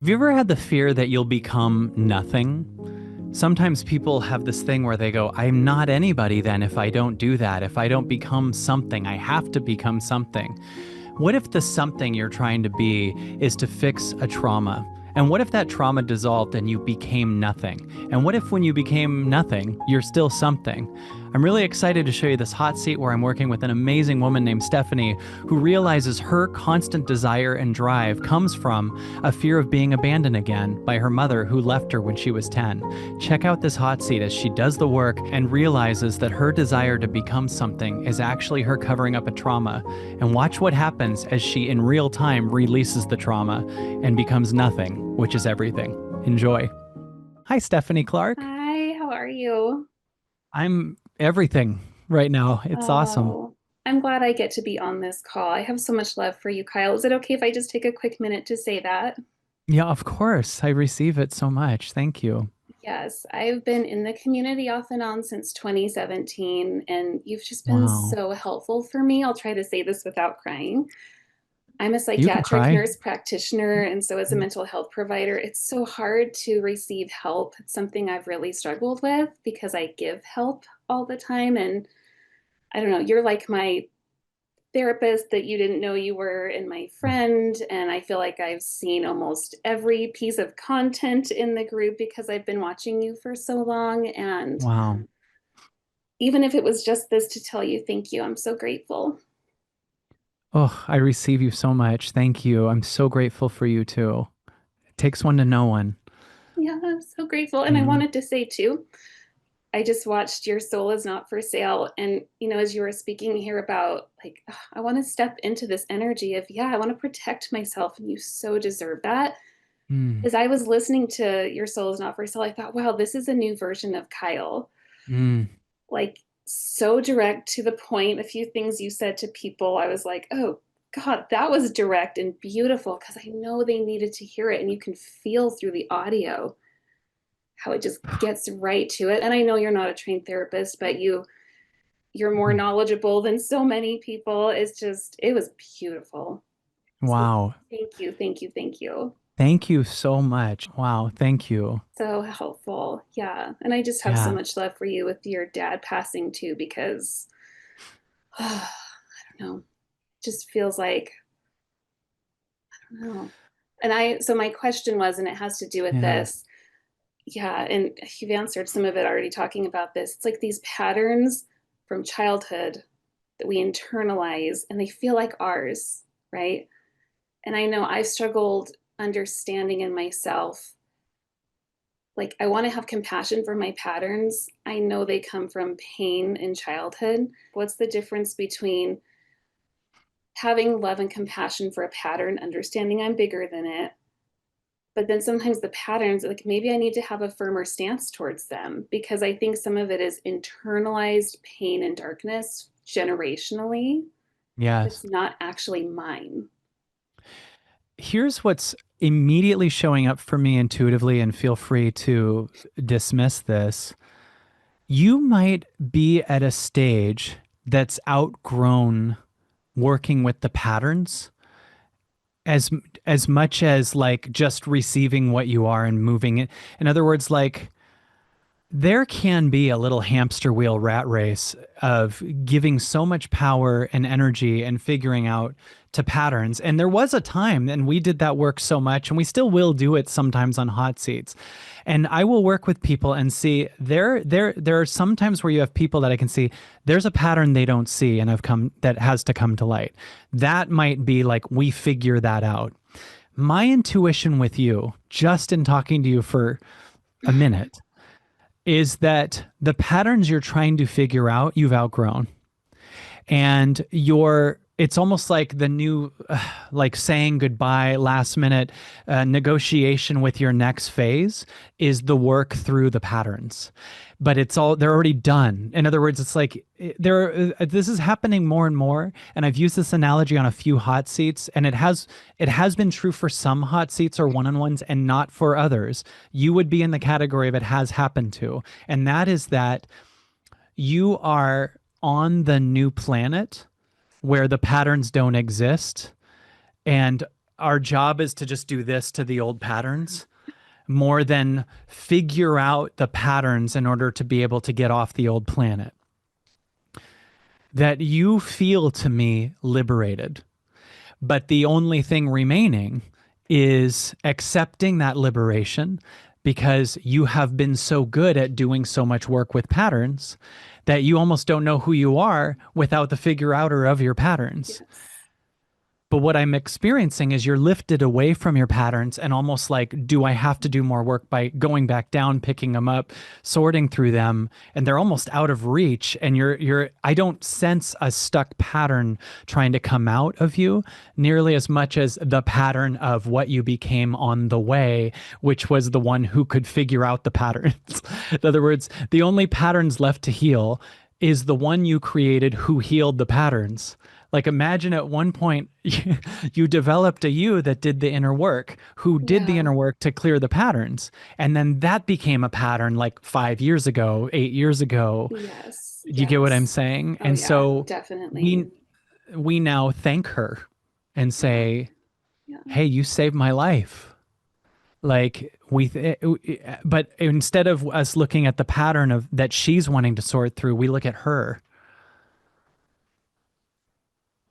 Have you ever had the fear that you'll become nothing? Sometimes people have this thing where they go, I'm not anybody then if I don't do that. If I don't become something, I have to become something. What if the something you're trying to be is to fix a trauma? And what if that trauma dissolved and you became nothing? And what if when you became nothing, you're still something? I'm really excited to show you this hot seat where I'm working with an amazing woman named Stephanie who realizes her constant desire and drive comes from a fear of being abandoned again by her mother who left her when she was 10. Check out this hot seat as she does the work and realizes that her desire to become something is actually her covering up a trauma. And watch what happens as she in real time releases the trauma and becomes nothing, which is everything. Enjoy. Hi, Stephanie Clark. Hi, how are you? I'm everything right now. It's awesome. Oh, I'm glad I get to be on this call. I have so much love for you, Kyle. Is it okay if I just take a quick minute to say that? Yeah, of course. I receive it so much. Thank you. Yes, I've been in the community off and on since 2017, and you've just been Wow. so helpful for me. I'll try to say this without crying. I'm a You can psychiatric cry. nurse practitioner, and so as a mental health provider, it's so hard to receive help. It's something I've really struggled with because I give help all the time, and I don't know, you're like my therapist that you didn't know you were and my friend. And I feel like I've seen almost every piece of content in the group because I've been watching you for so long. And Wow. even if it was just this to tell you thank you, I'm so grateful. Oh, I receive you so much. Thank you. I'm so grateful for you too. It takes one to know one. Yeah, I'm so grateful. And I Mm. wanted to say too, I just watched Your Soul is Not for Sale. And, as you were speaking here about like, I want to step into this energy of, yeah, I want to protect myself. And you so deserve that. Mm. As I was listening to Your Soul is Not for Sale, I thought, wow, this is a new version of Kyle. Mm. Like, so direct to the point. A few things you said to people, I was like, oh, God, that was direct and beautiful because I know they needed to hear it. And you can feel through the audio how it just gets right to it. And I know you're not a trained therapist, but you're more knowledgeable than so many people. It was beautiful. So Wow. thank you, thank you, thank you. Thank you so much. Wow. Thank you. So helpful. Yeah. And I just have so Yeah. much love for you with your dad passing too, because I don't know, it just feels like, I don't know. So my question was, and it has to do with Yeah. this. Yeah. And you've answered some of it already talking about this. It's like these patterns from childhood that we internalize and they feel like ours, right? And I know I've struggled understanding in myself, like I want to have compassion for my patterns. I know they come from pain in childhood. What's the difference between having love and compassion for a pattern, understanding I'm bigger than it, but then sometimes the patterns, like maybe I need to have a firmer stance towards them because I think some of it is internalized pain and darkness generationally Yes. that's not actually mine. Here's what's immediately showing up for me intuitively, and feel free to dismiss this. You might be at a stage that's outgrown working with the patterns as as much as like just receiving what you are and moving it. In other words, like there can be a little hamster wheel rat race of giving so much power and energy and figuring out to patterns. And there was a time, and we did that work so much, and we still will do it sometimes on hot seats. And I will work with people and see there are some times where you have people that I can see there's a pattern they don't see and have come that has to come to light. That might be like we figure that out. My intuition with you, just in talking to you for a minute, is that the patterns you're trying to figure out, you've outgrown. And it's almost like the new, like saying goodbye last minute negotiation with your next phase is the work through the patterns. But they're already done. In other words, it's like this is happening more and more. And I've used this analogy on a few hot seats, and it has been true for some hot seats or one-on-ones and not for others. You would be in the category of it has happened to. And that is that you are on the new planet where the patterns don't exist. And our job is to just do this to the old patterns more than figure out the patterns in order to be able to get off the old planet. That you feel to me liberated, but the only thing remaining is accepting that liberation because you have been so good at doing so much work with patterns that you almost don't know who you are without the figure outer of your patterns. Yes. But what I'm experiencing is you're lifted away from your patterns and almost like, do I have to do more work by going back down, picking them up, sorting through them, and they're almost out of reach. And I don't sense a stuck pattern trying to come out of you nearly as much as the pattern of what you became on the way, which was the one who could figure out the patterns. In other words, the only patterns left to heal is the one you created who healed the patterns. Like imagine at one point you developed a you that did the inner work, who did the Yeah. inner work to clear the patterns. And then that became a pattern like 5 years ago, 8 years ago. Yes. Do you get what I'm Yes. saying? Oh And yeah, so definitely. we we now thank her and Yeah. say, Yeah. "Hey, you saved my life." Like but instead of us looking at the pattern of that she's wanting to sort through, we look at her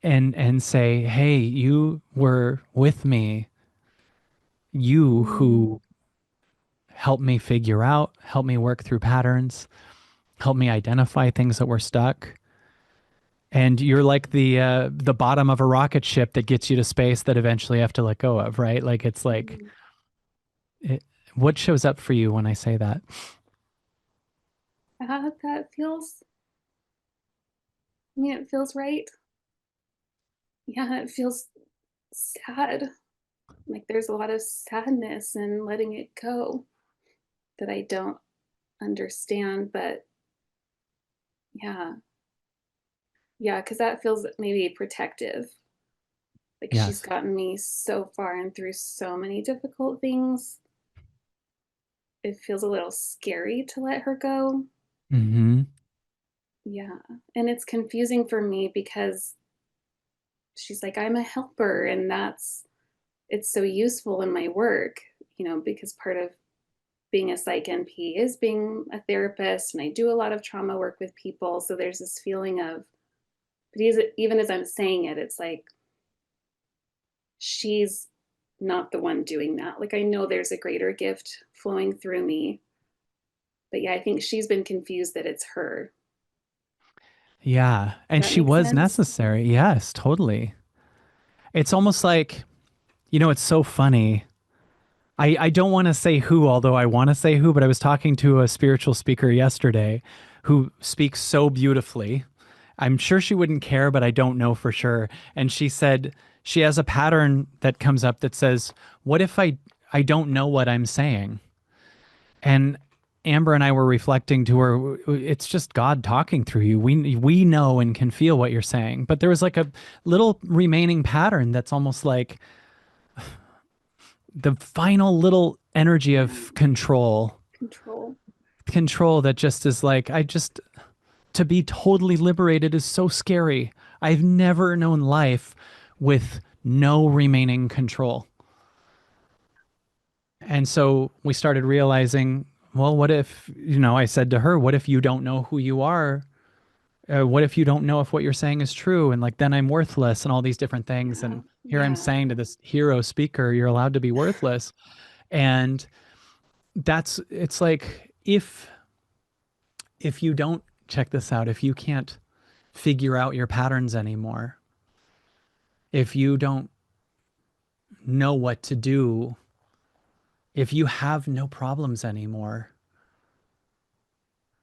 and say, "Hey, you were with me. You Mm. who helped me figure out, helped me work through patterns, helped me identify things that were stuck." And you're like the bottom of a rocket ship that gets you to space that eventually you have to let go of, right? Like it's like Mm. it, what shows up for you when I say that? That feels, I mean, it feels right. Yeah, it feels sad. Like there's a lot of sadness and letting it go that I don't understand. But yeah, yeah, because that feels maybe protective. Like she's Yes. gotten me so far and through so many difficult things. It feels a little scary to let her go. Mm-hmm. Yeah. And it's confusing for me because she's like, I'm a helper. And it's so useful in my work, because part of being a psych NP is being a therapist. And I do a lot of trauma work with people. So there's this feeling of, but even as I'm saying it, it's like, she's not the one doing that. Like, I know there's a greater gift flowing through me. But yeah, I think she's been confused that it's her. Yeah. Does And that she make was sense? necessary. Yes, totally. It's almost like, it's so funny. I don't want to say who, although I want to say who, but I was talking to a spiritual speaker yesterday who speaks so beautifully. I'm sure she wouldn't care, but I don't know for sure. And she said she has a pattern that comes up that says, "What if I don't know what I'm saying?" And Amber and I were reflecting to her, it's just God talking through you. We know and can feel what you're saying. But there was like a little remaining pattern that's almost like the final little energy Yeah. of Control. control that just is like, to be totally liberated is so scary. I've never known life with no remaining control. And so we started realizing, well, what if, I said to her, what if you don't know who you are? What if you don't know if what you're saying is true? And like, then I'm worthless and all these different things. Yeah. And here I'm Yeah. saying to this hero speaker, you're allowed to be worthless. And it's like, if you don't check this out, if you can't figure out your patterns anymore, if you don't know what to do, if you have no problems anymore,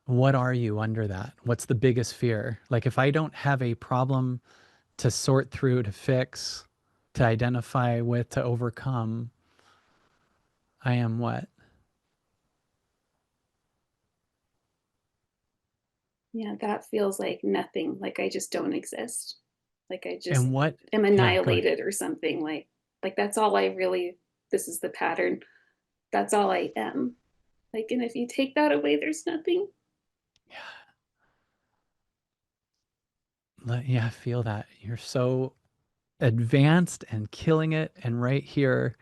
what are you under that? What's the biggest fear? Like, if I don't have a problem to sort through, to fix, to identify with, to overcome, I am what? Yeah. That feels like nothing. Like I just don't exist. Like I just And what? am Yeah, go ahead. annihilated or something. Like that's all I really, this is the pattern. That's all I am. Like, and if you take that away, there's nothing. Yeah, feel that. You're so advanced and killing it. And right here,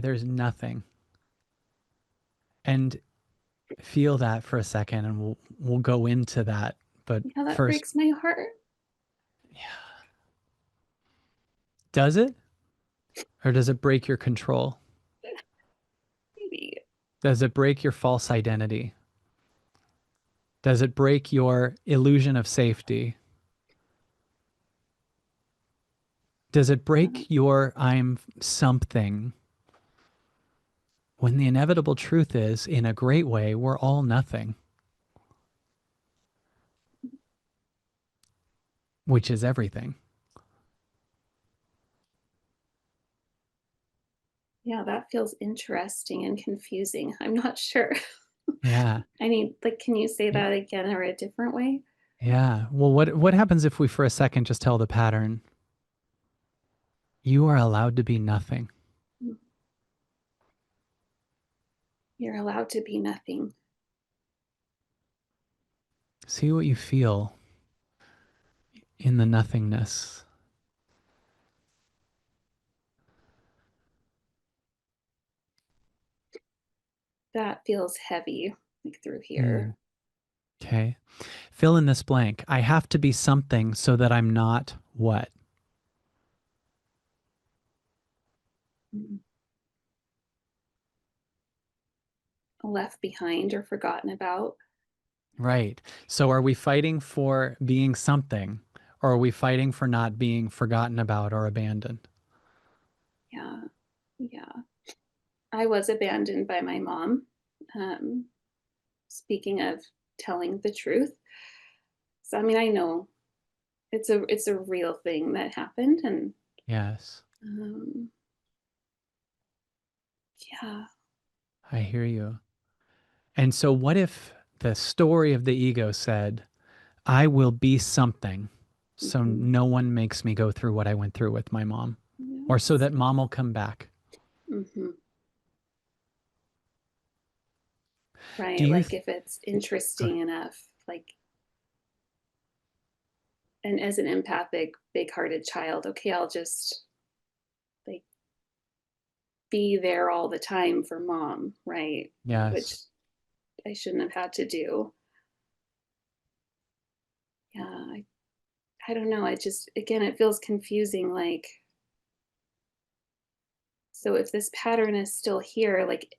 there's nothing. And feel that for a second, and we'll go into that. But Yeah, that first, breaks my heart. yeah, does it? Or does it break your control? Maybe. Does it break your false identity? Does it break your illusion of safety? Does it Yeah. break your I'm something? When the inevitable truth is, in a great way, we're all nothing, which is everything. Yeah, that feels interesting and confusing. I'm not sure. Yeah. I need, like, can you say Yeah. that again or a different way? Yeah. Well, what happens if we for a second just tell the pattern, you are allowed to be nothing? You're allowed to be nothing. See what you feel in the nothingness. That feels heavy, like through Hmm. here. Okay. Fill in this blank. I have to be something so that I'm not what? Mm. Left behind or forgotten about. Right. So are we fighting for being something, or are we fighting for not being forgotten about or abandoned? Yeah. Yeah. I was abandoned by my mom. Um, Speaking of telling the truth. So I mean, I know it's a real thing that happened, and Yes, um, yeah. I hear you. And so, what if the story of the ego said, I will be something so Hmm. no one makes me go through what I went through with my mom, or so Yes. that mom will come back? Hmm. Do Right. you? Like if it's interesting enough, like, and as an empathic, big-hearted child, okay, I'll just like be there all the time for mom, right? Which Yes. I shouldn't have had to do. Yeah, I don't know. I just, again, it feels confusing. Like, so if this pattern is still here, like,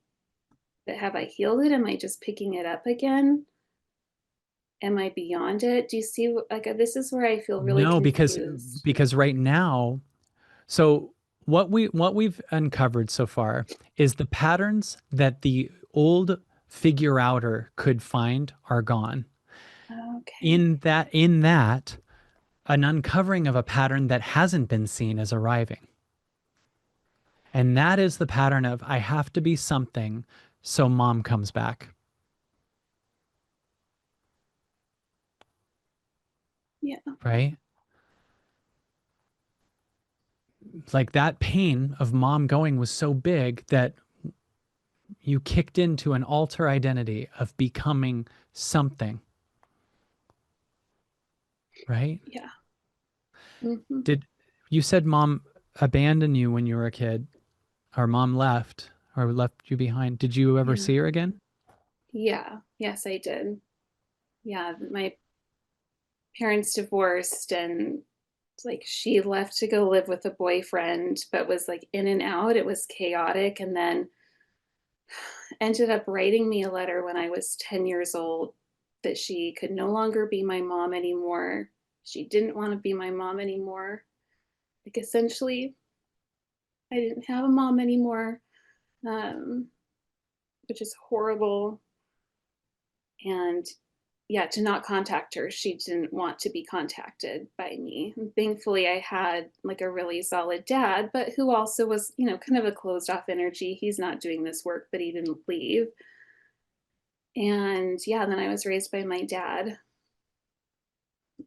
have I healed it? Am I just picking it up again? Am I beyond it? Do you see? Like, this is where I feel really No, confused. because right now, so what we've uncovered so far is the patterns that the old figure outer could find are gone. Okay. In that, an uncovering of a pattern that hasn't been seen is arriving. And that is the pattern of I have to be something so mom comes back, Yeah. right? Like that pain of mom going was so big that you kicked into an alter identity of becoming something, right? Yeah. Hmm. Did you said mom abandoned you when you were a kid, or mom left, or left you behind? Did you ever Yeah. see her again? Yeah. Yes, I did. Yeah. My parents divorced, and like she left to go live with a boyfriend, but was like in and out. It was chaotic. And then ended up writing me a letter when I was 10 years old that she could no longer be my mom anymore. She didn't want to be my mom anymore. Like essentially, I didn't have a mom anymore, um, which is horrible. And yeah, to not contact her. She didn't want to be contacted by me. And thankfully, I had like a really solid dad, but who also was, kind of a closed off energy. He's not doing this work, but he didn't leave. And yeah, then I was raised by my dad,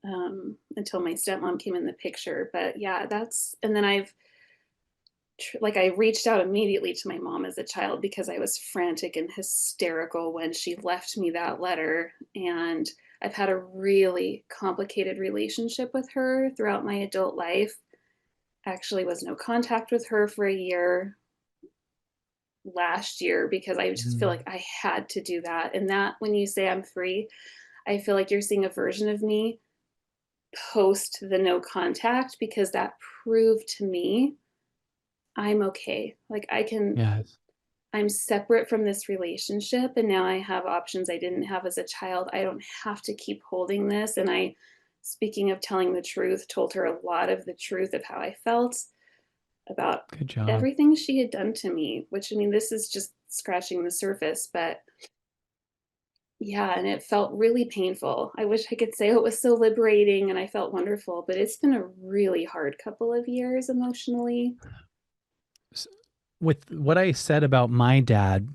until my stepmom came in the picture. But yeah, and then I reached out immediately to my mom as a child because I was frantic and hysterical when she left me that letter. And I've had a really complicated relationship with her throughout my adult life. Actually was no contact with her for a year last year because I just feel Mm. like I had to do that. And that, when you say I'm free, I feel like you're seeing a version of me post the no contact, because that proved to me I'm okay. Like Yes. I'm separate from this relationship, and now I have options I didn't have as a child. I don't have to keep holding this. And I, speaking of telling the truth, told her a lot of the truth of how I felt about Good job. everything she had done to me, which, I mean, this is just scratching the surface, but yeah, and it felt really painful. I wish I could say it was so liberating and I felt wonderful, but it's been a really hard couple of years emotionally. S- With what I said about my dad,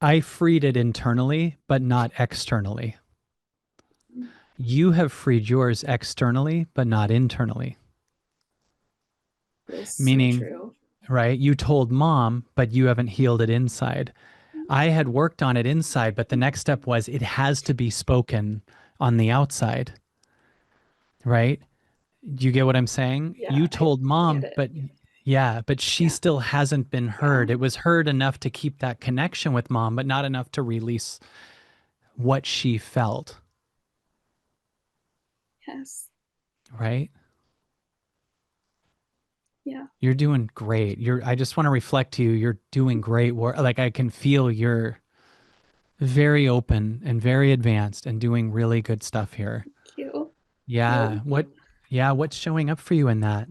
I freed it internally, but not externally. You have freed yours externally, but not internally. Feels so Meaning, true. right? You told mom, but you haven't healed it inside. I had worked on it inside, but the next step was it has to be spoken on the outside, right? Do you get what I'm saying? Yeah, You I told get mom, it. but yeah, but she Yeah, still hasn't been yeah, heard. It was heard enough to keep that connection with mom, but not enough to release what she felt, yes, right? yeah. You're doing great. I just want to reflect to you, you're doing great work. Like I can feel you're very open and very advanced and doing really good stuff here. Thank you. Yeah. You. What's showing up for you in that?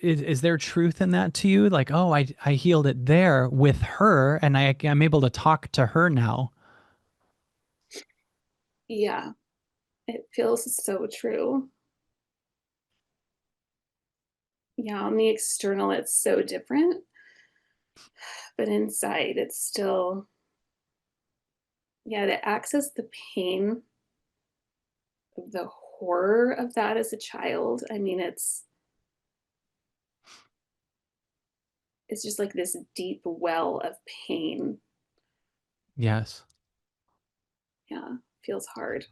Is there truth in that to you? Like, oh, I healed it there with her and I'm able to talk to her now. Yeah, it feels so true. Yeah, on the external, it's so different, but inside, it's still, yeah, to access the pain, the horror of that as a child. I mean, it's just like this deep well of pain. Yes. Yeah, feels hard.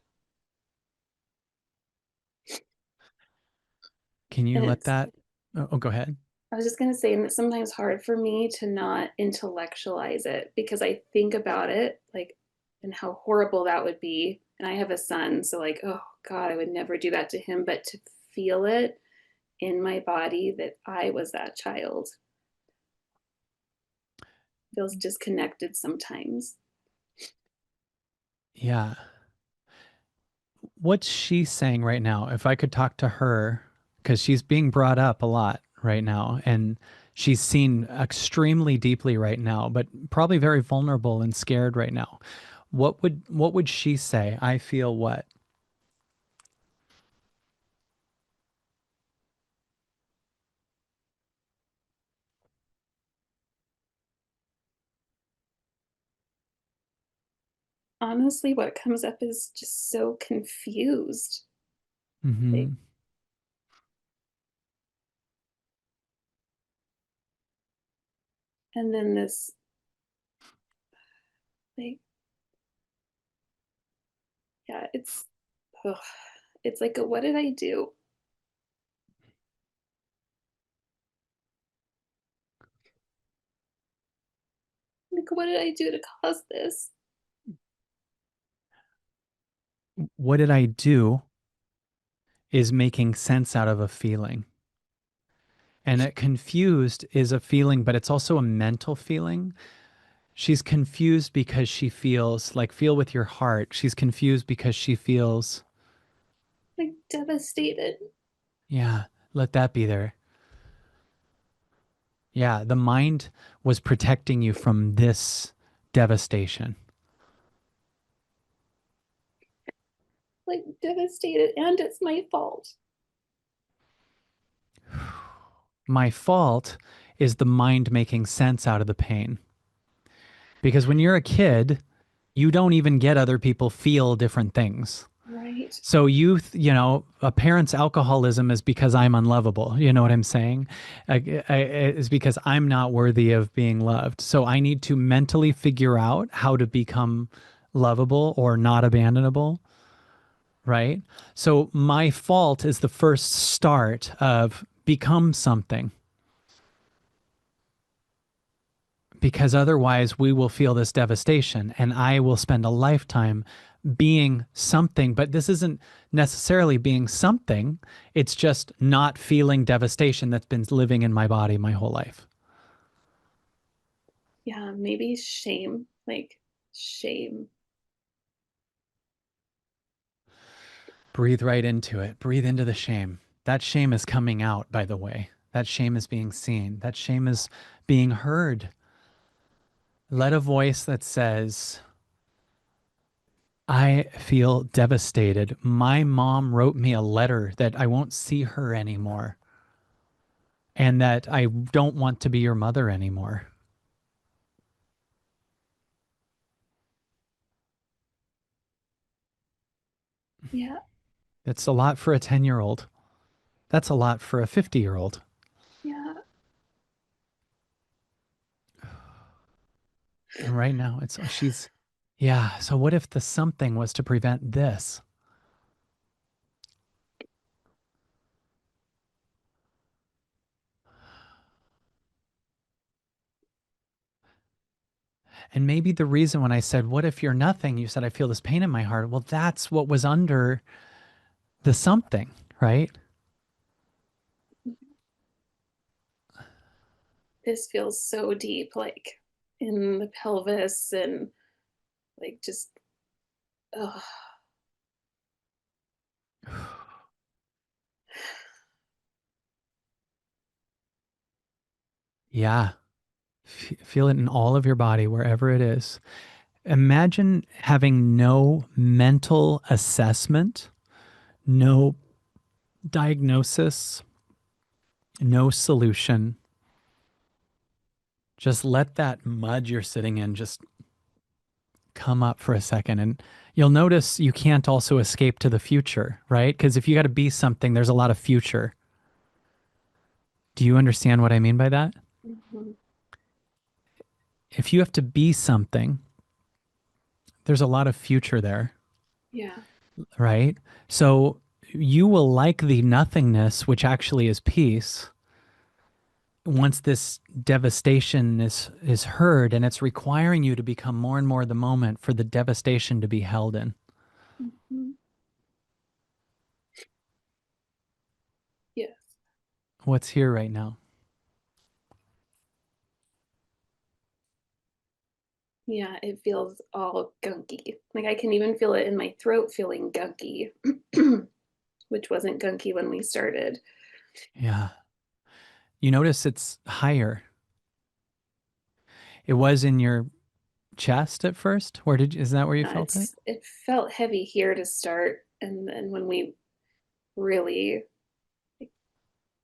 Can you And let it's, that? Oh, go ahead. I was just going to say, and it's sometimes hard for me to not intellectualize it because I think about it like, and how horrible that would be. And I have a son, so like, oh God, I would never do that to him. But to feel it in my body that I was that child feels disconnected sometimes. Yeah. What's she saying right now? If I could talk to her, because she's being brought up a lot right now, and she's seen extremely deeply right now, but probably very vulnerable and scared right now. What would she say? I feel what? Honestly, what comes up is just so confused. Like, Hmm. and then this, like, yeah, ugh, it's like, what did I do? Like, what did I do to cause this? What did I do is making sense out of a feeling. And that confused is a feeling, but it's also a mental feeling. She's confused because she feels like feel with your heart. She's confused because she feels, Like, devastated. yeah, let that be there. Yeah, the mind was protecting you from this devastation. Like, devastated, and it's my fault. My fault is the mind making sense out of the pain. Because when you're a kid, you don't even get other people feel different things. Right. So a parent's alcoholism is because I'm unlovable. You know what I'm saying? Is because I'm not worthy of being loved. So I need to mentally figure out how to become lovable or not abandonable, right? So my fault is the first start of become something, because otherwise we will feel this devastation and I will spend a lifetime being something. But this isn't necessarily being something, it's just not feeling devastation that's been living in my body my whole life. Yeah, maybe shame, like shame. Breathe right into it. Breathe into the shame. That shame is coming out, by the way. That shame is being seen. That shame is being heard. Let a voice that says, I feel devastated. My mom wrote me a letter that I won't see her anymore and that I don't want to be your mother anymore. Yeah, It's a lot for a 10-year-old. That's a lot for a 50-year-old. yeah, And right now, yeah. So what if the something was to prevent this? And maybe the reason when I said, what if you're nothing? You said, I feel this pain in my heart. Well, that's what was under the something, right? this feels so deep, like in the pelvis and like just, oh, Yeah. Feel it in all of your body, wherever it is. Imagine having no mental assessment, no diagnosis, no solution. Just let that mud you're sitting in just come up for a second. And you'll notice you can't also escape to the future, right? Because if you got to be something, there's a lot of future. Do you understand what I mean by that? mhm. If you have to be something, there's a lot of future there, Yeah. right? So you will like the nothingness, which actually is peace, once this devastation is heard, and it's requiring you to become more and more the moment for the devastation to be held in. Mhm. Yes. What's here right now? Yeah, it feels all gunky. Like I can even feel it in my throat feeling gunky, which wasn't gunky when we started. Yeah. You notice it's higher. It was in your chest at first. Is that where you felt it? It felt heavy here to start, and then when we really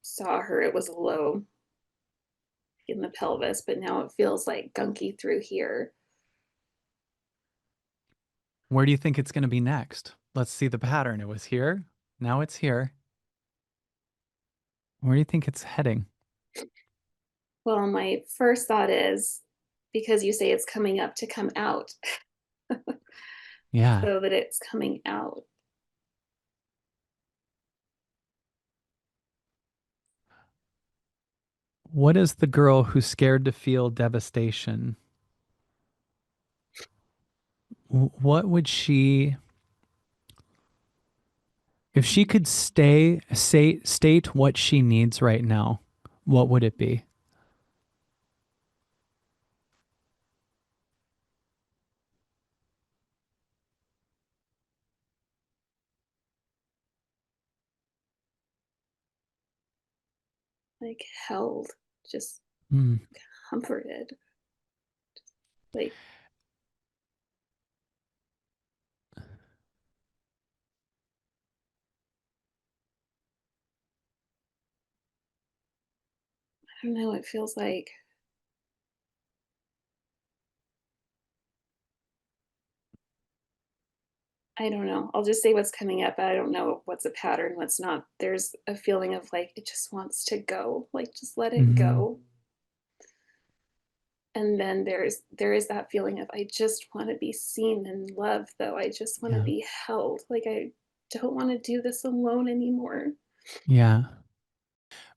saw her, it was low in the pelvis, but now it feels like gunky through here. Where do you think it's going to be next? Let's see the pattern. It was here. Now it's here. Where do you think it's heading? Well, my first thought is because you say it's coming up to come out, Yeah. so that it's coming out. What is the girl who's scared to feel devastation? What would she, if she could state what she needs right now, what would it be? Like held, just Mm. comforted. Like, I don't know, it feels like, I don't know. I'll just say what's coming up. I don't know what's a pattern, what's not. There's a feeling of like it just wants to go. Like just let it Hmm. go. And then there is that feeling of I just want to be seen and loved, though. I just want to Yeah. be held. Like I don't want to do this alone anymore. Yeah.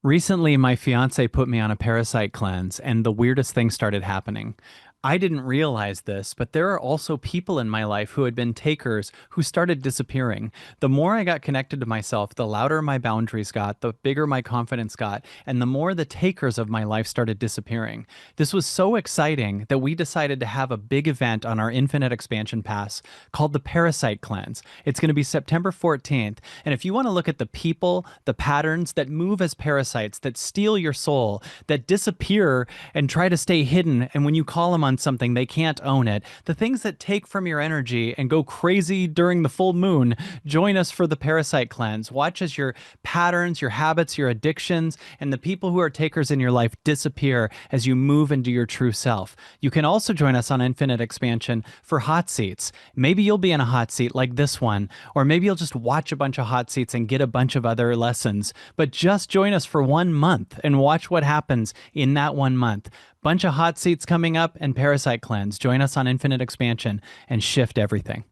Recently, my fiance put me on a parasite cleanse, and the weirdest thing started happening. I didn't realize this, but there are also people in my life who had been takers who started disappearing. The more I got connected to myself, the louder my boundaries got, the bigger my confidence got, and the more the takers of my life started disappearing. This was so exciting that we decided to have a big event on our Infinite Expansion Pass called the Parasite Cleanse. It's going to be September 14th. And if you want to look at the people, the patterns that move as parasites, that steal your soul, that disappear and try to stay hidden, and when you call them on something, they can't own it, the things that take from your energy and go crazy during the full moon, join us for the Parasite Cleanse. Watch as your patterns, your habits, your addictions, and the people who are takers in your life disappear as you move into your true self. You can also join us on Infinite Expansion for hot seats. Maybe you'll be in a hot seat like this one, or maybe you'll just watch a bunch of hot seats and get a bunch of other lessons. But just join us for 1 month and watch what happens in that 1 month. Bunch of hot seats coming up and Parasite Cleanse. Join us on Infinite Expansion and shift everything.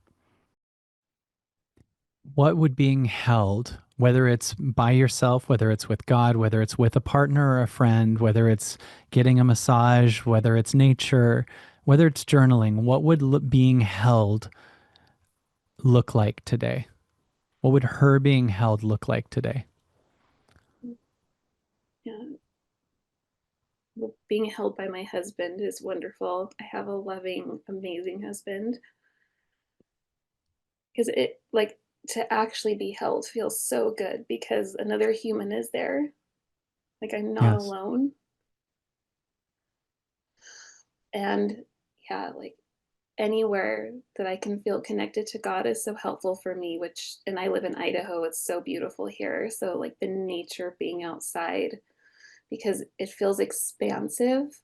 What would being held, whether it's by yourself, whether it's with God, whether it's with a partner or a friend, whether it's getting a massage, whether it's nature, whether it's journaling, what would being held look like today? What would her being held look like today? Yeah. Well, being held by my husband is wonderful. I have a loving, amazing husband. Because it, like, to actually be held feels so good because another human is there. Like, I'm not Yes. alone. And yeah, like, anywhere that I can feel connected to God is so helpful for me, which, and I live in Idaho, it's so beautiful here. So, like, the nature of being outside, because it feels expansive.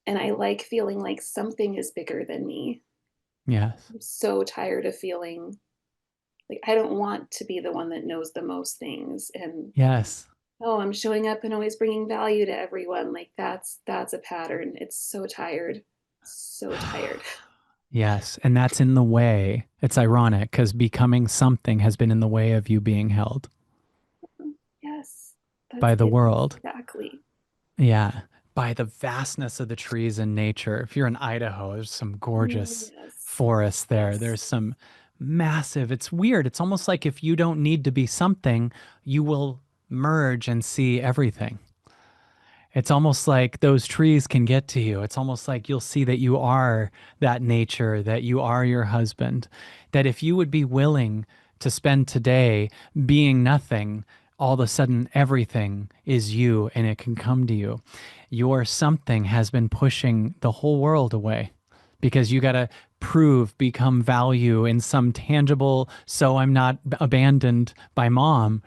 And I like feeling like something is bigger than me. Yes. I'm so tired of feeling like I don't want to be the one that knows the most things. And Yes. oh, I'm showing up and always bringing value to everyone. Like that's a pattern. It's so tired. So tired. Yes. And that's in the way. It's ironic because becoming something has been in the way of you being held Yes. That's by the it world. exactly. Yeah. By the vastness of the trees and nature. If you're in Idaho, there's some gorgeous Yes. forests there. Yes. There's some massive, it's weird. It's almost like if you don't need to be something, you will merge and see everything. It's almost like those trees can get to you. It's almost like you'll see that you are that nature, that you are your husband. That if you would be willing to spend today being nothing, all of a sudden everything is you and it can come to you. Your something has been pushing the whole world away because you got to prove, become value in some tangible, so I'm not abandoned by mom,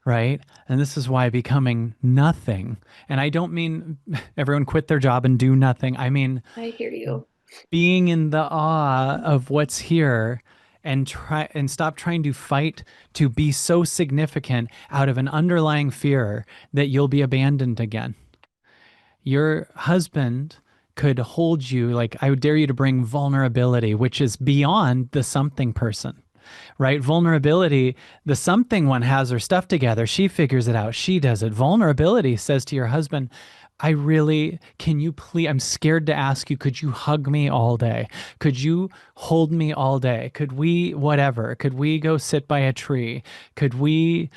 right? And this is why becoming nothing, and I don't mean everyone quit their job and do nothing. I mean I hear you. being in the awe of what's here and try and stop trying to fight to be so significant out of an underlying fear that you'll be abandoned again. Your husband could hold you like I would dare you to bring vulnerability, which is beyond the something person, right? Vulnerability, the something one has her stuff together. She figures it out. She does it. Vulnerability says to your husband, I really, can you please, I'm scared to ask you, could you hug me all day? Could you hold me all day? Could we, whatever, could we go sit by a tree? Could we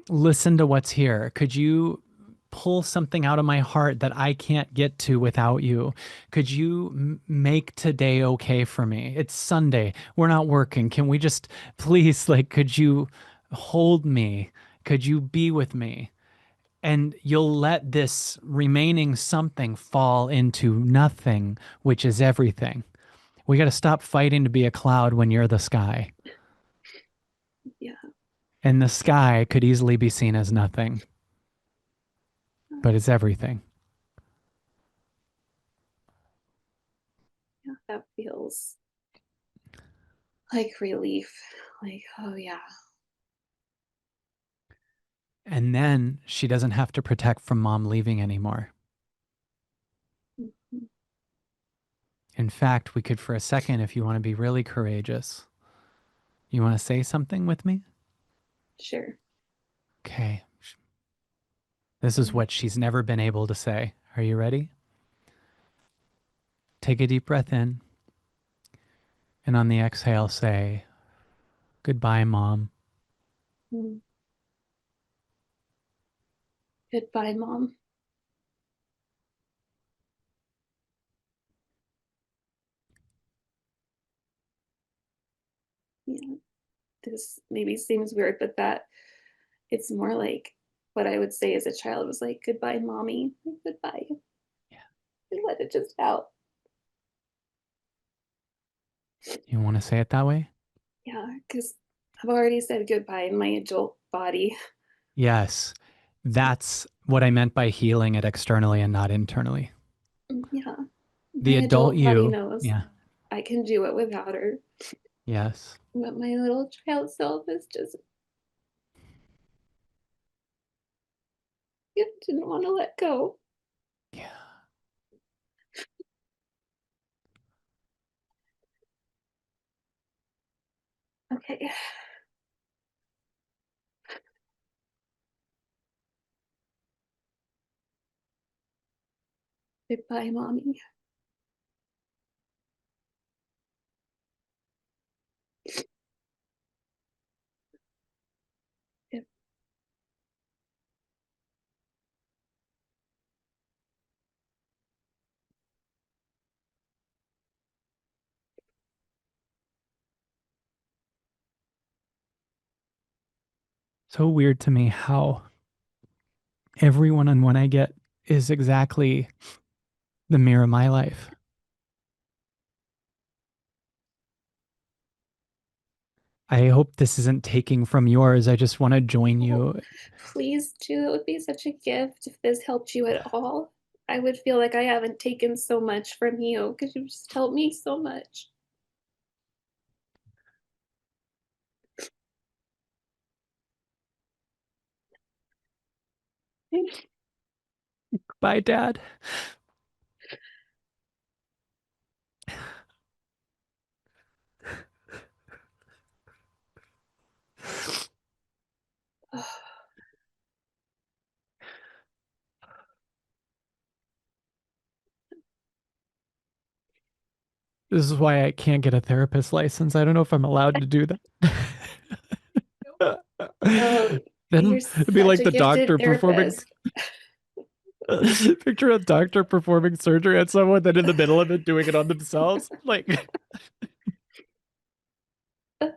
listen to what's here? Could you pull something out of my heart that I can't get to without you? Could you make today okay for me? It's Sunday. We're not working. Can we just please, like, could you hold me? Could you be with me? And you'll let this remaining something fall into nothing, which is everything. We got to stop fighting to be a cloud when you're the sky. Yeah. And the sky could easily be seen as nothing, but it's everything. Yeah. That feels like relief. Like, oh yeah. And then she doesn't have to protect from mom leaving anymore. In fact, we could, for a second, if you want to be really courageous, you want to say something with me? Sure. Okay. This is Mm, what she's never been able to say. Are you ready? Take a deep breath in, and on the exhale, say, "Goodbye, Mom." mm. Goodbye, Mom. Yeah, this maybe seems weird, but that it's more like what I would say as a child was like, goodbye, mommy. Like, goodbye. Yeah. And let it just out. You want to say it that way? Yeah, because I've already said goodbye in my adult body. Yes. That's what I meant by healing it externally and not internally. Yeah, my The adult adult body you, knows yeah, I can do it without her. yes. But my little child self is just, it didn't want to let go. Yeah. Okay, goodbye, mommy. It, So weird to me how every one-on-one I get is exactly the mirror of my life. I hope this isn't taking from yours. I just want to join oh, you. please do. It would be such a gift if this helped you at all. I would feel like I haven't taken so much from you because you just helped me so much. Bye, Dad. This is why I can't get a therapist license. I don't know if I'm allowed to do that. Oh, you're Then it'd be such like a the gifted doctor performing. therapist. Picture a doctor performing surgery on someone, then in the middle of it doing it on themselves. Like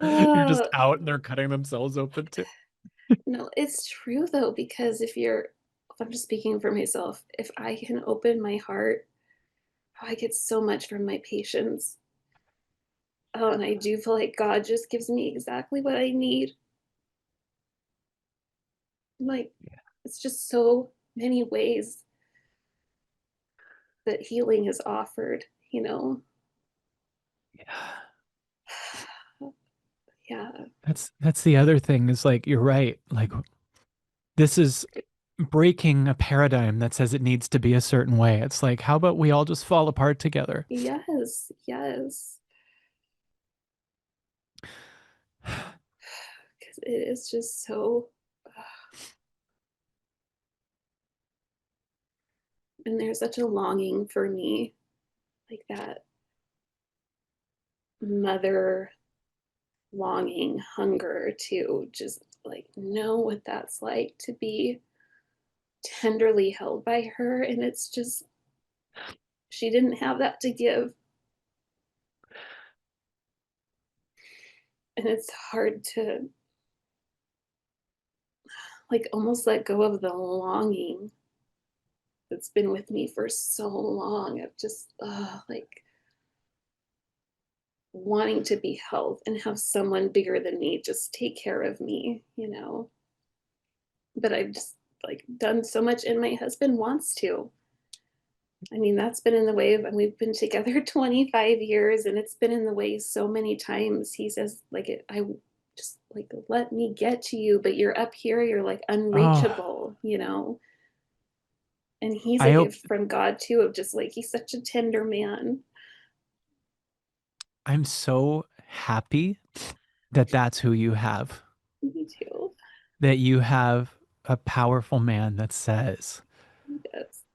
you're just Uh, out and they're cutting themselves open too. no, it's true though, because if I'm just speaking for myself, if I can open my heart, oh, I get so much from my patients. Oh, and I do feel like God just gives me exactly what I need. Like, it's just so many ways that healing is offered, you know? Yeah. Yeah, That's the other thing is like you're right. Like this is breaking a paradigm that says it needs to be a certain way. It's like, how about we all just fall apart together? yes, yes. Because it is just so, and there's such a longing for me, like that mother longing, hunger to just like know what that's like to be tenderly held by her. And it's just, she didn't have that to give. And it's hard to like almost let go of the longing that's been with me for so long of just like wanting to be held and have someone bigger than me just take care of me, you know. But I've just like done so much, and my husband wants to. I mean, that's been in the way of, and we've been together 25 years, and it's been in the way so many times. He says, like, I just like, let me get to you, but you're up here, you're like Oh, unreachable, you know? And he's a I hope gift from God too, of just like, he's such a tender man. I'm so happy that that's who you have, Me too. that you have a powerful man Yes.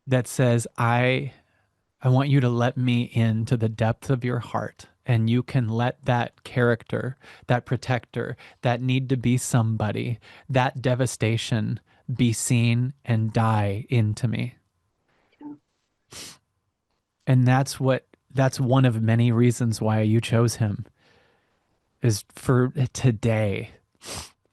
that says, I want you to let me into the depth of your heart. And you can let that character, that protector, that need to be somebody, that devastation be seen and die into me. Yeah. And that's one of many reasons why you chose him is for today,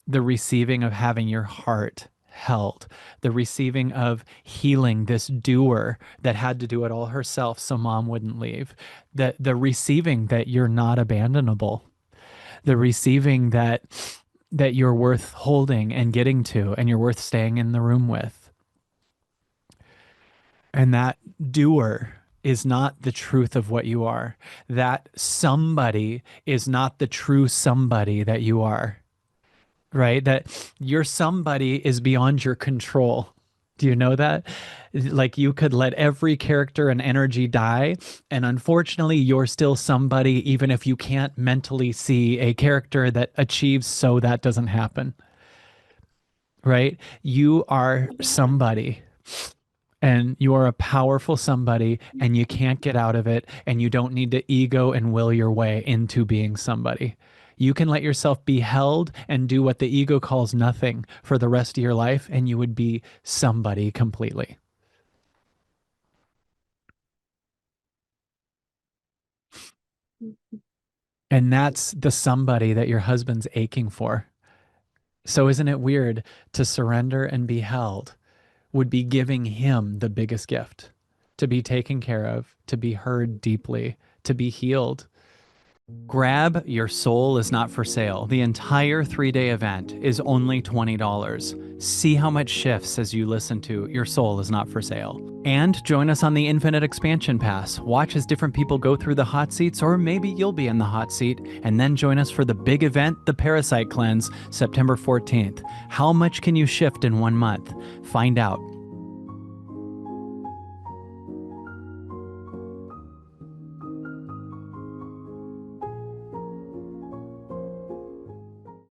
the receiving of having your heart held, the receiving of healing this doer that had to do it all herself so mom wouldn't leave, the receiving that you're not abandonable, the receiving that you're worth holding and getting to and you're worth staying in the room with. And that doer is not the truth of what you are. That somebody is not the true somebody that you are, right? That your somebody is beyond your control. Do you know that? Like you could let every character and energy die, and unfortunately, you're still somebody, even if you can't mentally see a character that achieves so that doesn't happen, right? You are Yeah. somebody and you are a powerful somebody and you can't get out of it and you don't need to ego and will your way into being somebody. You can let yourself be held and do what the ego calls nothing for the rest of your life and you would be somebody completely. And that's the somebody that your husband's aching for. So isn't it weird to surrender and be held would be giving him the biggest gift, to be taken care of, to be heard deeply, to be healed. Grab Your Soul Is Not for Sale. The entire 3-day event is only $20. See how much shifts as you listen to Your Soul Is Not for Sale. And join us on the Infinite Expansion Pass. Watch as different people go through the hot seats, or maybe you'll be in the hot seat, and then join us for the big event, the Parasite Cleanse, September 14th. How much can you shift in 1 month? Find out